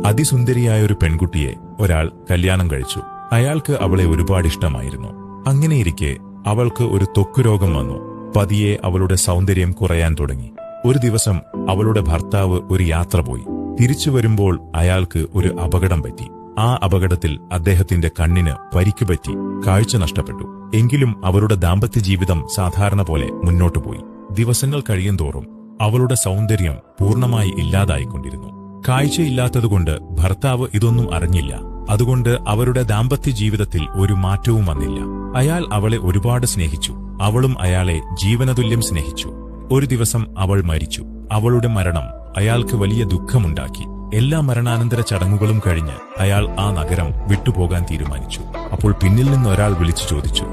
അതിസുന്ദരിയായൊരു പെൺകുട്ടിയെ ഒരാൾ കല്യാണം കഴിച്ചു. അയാൾക്ക് അവളെ ഒരുപാട് ഇഷ്ടമായിരുന്നു. അങ്ങനെയിരിക്കെ അവൾക്ക് ഒരു ത്വക്ക് രോഗം വന്നു. പതിയെ അവളുടെ സൗന്ദര്യം കുറയാൻ തുടങ്ങി. ഒരു ദിവസം അവളുടെ ഭർത്താവ് ഒരു യാത്ര പോയി. തിരിച്ചു വരുമ്പോൾ അയാൾക്ക് ഒരു അപകടം പറ്റി. ആ അപകടത്തിൽ അദ്ദേഹത്തിന്റെ കണ്ണിന് പരിക്കുപറ്റി, കാഴ്ച നഷ്ടപ്പെട്ടു. എങ്കിലും അവരുടെ ദാമ്പത്യ ജീവിതം സാധാരണ പോലെ മുന്നോട്ടുപോയി. ദിവസങ്ങൾ കഴിയുന്തോറും അവളുടെ സൗന്ദര്യം പൂർണ്ണമായി ഇല്ലാതായിക്കൊണ്ടിരുന്നു. കാഴ്ചയില്ലാത്തതുകൊണ്ട് ഭർത്താവ് ഇതൊന്നും അറിഞ്ഞില്ല. അതുകൊണ്ട് അവരുടെ ദാമ്പത്യ ജീവിതത്തിൽ ഒരു മാറ്റവും വന്നില്ല. അയാൾ അവളെ ഒരുപാട് സ്നേഹിച്ചു. അവളും അയാളെ ജീവനതുല്യം സ്നേഹിച്ചു. ഒരു ദിവസം അവൾ മരിച്ചു. അവളുടെ മരണം അയാൾക്ക് വലിയ ദുഃഖമുണ്ടാക്കി. എല്ലാ മരണാനന്തര ചടങ്ങുകളും കഴിഞ്ഞ് അയാൾ ആ നഗരം വിട്ടുപോകാൻ തീരുമാനിച്ചു. അപ്പോൾ പിന്നിൽ നിന്ന് ഒരാൾ വിളിച്ചു ചോദിച്ചു,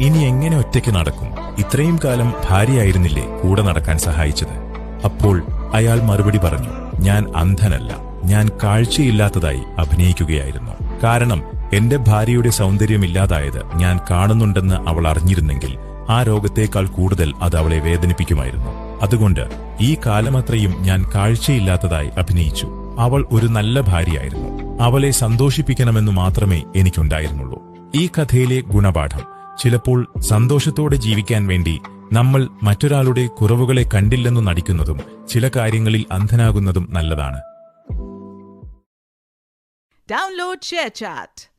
ഇനി എങ്ങനെ ഒറ്റയ്ക്ക് നടക്കും? ഇത്രയും കാലം ഭാര്യയായിരുന്നില്ലേ കൂടെ നടക്കാൻ സഹായിച്ചത്? അപ്പോൾ അയാൾ മറുപടി പറഞ്ഞു, ഞാൻ അന്ധനല്ല, ഞാൻ കാഴ്ചയില്ലാത്തതായി അഭിനയിക്കുകയായിരുന്നു. കാരണം എന്റെ ഭാര്യയുടെ സൗന്ദര്യമില്ലാതായത് ഞാൻ കാണുന്നുണ്ടെന്ന് അവൾ അറിഞ്ഞിരുന്നെങ്കിൽ ആ രോഗത്തേക്കാൾ കൂടുതൽ അത് അവളെ വേദനിപ്പിക്കുമായിരുന്നു. അതുകൊണ്ട് ഈ കാലമത്രയും ഞാൻ കാഴ്ചയില്ലാത്തതായി അഭിനയിച്ചു. അവൾ ഒരു നല്ല ഭാര്യയായിരുന്നു. അവളെ സന്തോഷിപ്പിക്കണമെന്നു മാത്രമേ എനിക്കുണ്ടായിരുന്നുള്ളൂ. ഈ കഥയിലെ ഗുണപാഠം: ചിലപ്പോൾ സന്തോഷത്തോടെ ജീവിക്കാൻ വേണ്ടി നമ്മൾ മറ്റൊരാളുടെ കുറവുകളെ കണ്ടില്ലെന്നു നടിക്കുന്നതും ചില കാര്യങ്ങളിൽ അന്ധനാകുന്നതും നല്ലതാണ്. Download ShareChat.